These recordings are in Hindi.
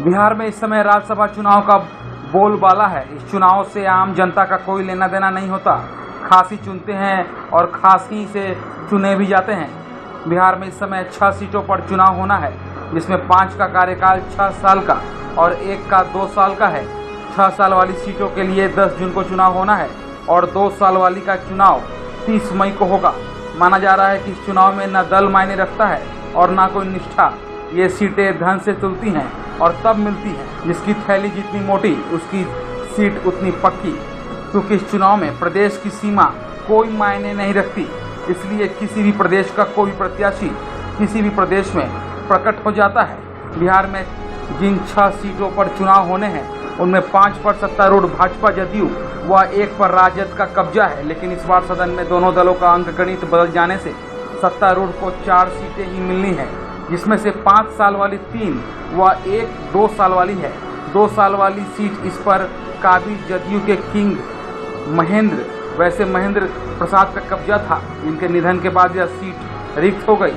बिहार में इस समय राज्यसभा चुनाव का बोलबाला है। इस चुनाव से आम जनता का कोई लेना देना नहीं होता। खास ही चुनते हैं और खास ही से चुने भी जाते हैं। बिहार में इस समय 6 सीटों पर चुनाव होना है, जिसमें 5 का कार्यकाल 6 साल का और 1 का 2 साल का है। 6 साल वाली सीटों के लिए 10 जून को चुनाव होना है और 2 साल वाली का चुनाव 30 मई को होगा। माना जा रहा है कि इस चुनाव में न दल मायने रखता है और न कोई निष्ठा। ये सीटें धन से तुलती हैं और तब मिलती हैं। जिसकी थैली जितनी मोटी उसकी सीट उतनी पक्की। क्योंकि इस चुनाव में प्रदेश की सीमा कोई मायने नहीं रखती, इसलिए किसी भी प्रदेश का कोई प्रत्याशी किसी भी प्रदेश में प्रकट हो जाता है। बिहार में जिन 6 सीटों पर चुनाव होने हैं उनमें 5 पर सत्तारूढ़ भाजपा जदयू व 1 पर राजद का कब्जा है। लेकिन इस बार सदन में दोनों दलों का अंकगणित बदल जाने से सत्तारूढ़ को 4 सीटें ही मिलनी है, जिसमें से 5 साल वाली 3 व 1 2 साल वाली है। 2 साल वाली सीट इस पर काबिज जदयू के किंग महेंद्र, वैसे महेंद्र प्रसाद का कब्जा था। इनके निधन के बाद यह सीट रिक्त हो गई।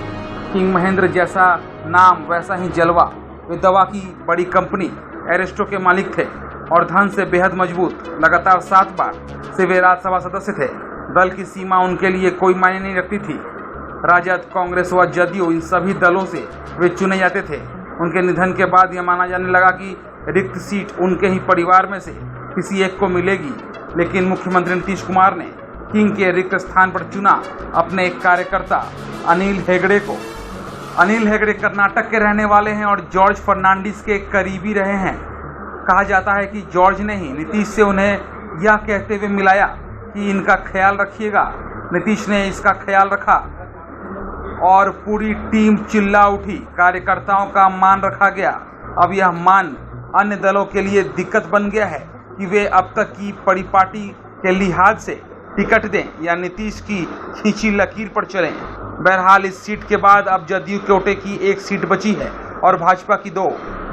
किंग महेंद्र जैसा नाम वैसा ही जलवा। वे दवा की बड़ी कंपनी एरिस्टो के मालिक थे और धन से बेहद मजबूत। लगातार 7 बार से वे राज्यसभा सदस्य थे। दल की सीमा उनके लिए कोई मायने नहीं रखती थी। राजद, कांग्रेस व जदयू, इन सभी दलों से वे चुने जाते थे। उनके निधन के बाद यह माना जाने लगा कि रिक्त सीट उनके ही परिवार में से किसी एक को मिलेगी। लेकिन मुख्यमंत्री नीतीश कुमार ने किंग के रिक्त स्थान पर चुना अपने एक कार्यकर्ता अनिल हेगड़े को। अनिल हेगड़े कर्नाटक के रहने वाले हैं और जॉर्ज फर्नांडिस के करीबी रहे हैं। कहा जाता है कि जॉर्ज ने ही नीतीश से उन्हें यह कहते हुए मिलाया कि इनका ख्याल रखिएगा। नीतीश ने इसका ख्याल रखा और पूरी टीम चिल्ला उठी। कार्यकर्ताओं का मान रखा गया। अब यह मान अन्य दलों के लिए दिक्कत बन गया है कि वे अब तक की परिपाटी के लिहाज से टिकट दें या नीतीश की खींची लकीर पर चलें। बहरहाल इस सीट के बाद अब जदयू कोटे की 1 सीट बची है और भाजपा की 2।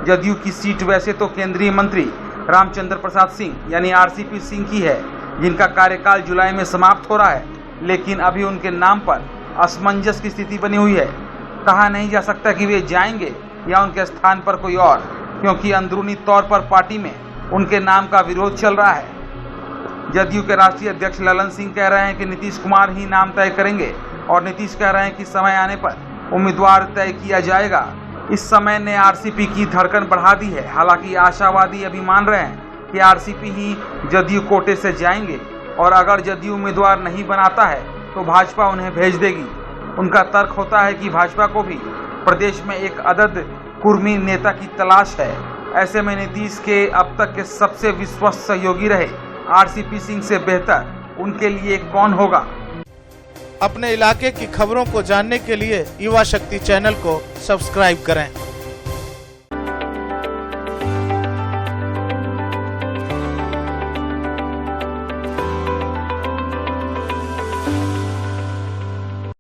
जदयू की सीट वैसे तो केंद्रीय मंत्री रामचंद्र प्रसाद सिंह यानी आरसीपी सिंह की है, जिनका कार्यकाल जुलाई में समाप्त हो रहा है। लेकिन अभी उनके नाम पर असमंजस की स्थिति बनी हुई है। कहा नहीं जा सकता कि वे जाएंगे या उनके स्थान पर कोई और, क्योंकि अंदरूनी तौर पर पार्टी में उनके नाम का विरोध चल रहा है। जदयू के राष्ट्रीय अध्यक्ष ललन सिंह कह रहे हैं कि नीतीश कुमार ही नाम तय करेंगे और नीतीश कह रहे हैं कि समय आने पर उम्मीदवार तय किया जाएगा। इस समय ने आरसीपी की धड़कन बढ़ा दी है। हालांकि आशावादी अभी मान रहे हैं कि आरसीपी ही जदयू कोटे से जाएंगे और अगर जदयू उम्मीदवार नहीं बनाता है तो भाजपा उन्हें भेज देगी। उनका तर्क होता है कि भाजपा को भी प्रदेश में एक अदद कुर्मी नेता की तलाश है। ऐसे में नीतीश के अब तक के सबसे विश्वस्त सहयोगी रहे आरसीपी सिंह से बेहतर उनके लिए कौन होगा। अपने इलाके की खबरों को जानने के लिए युवा शक्ति चैनल को सब्सक्राइब करें।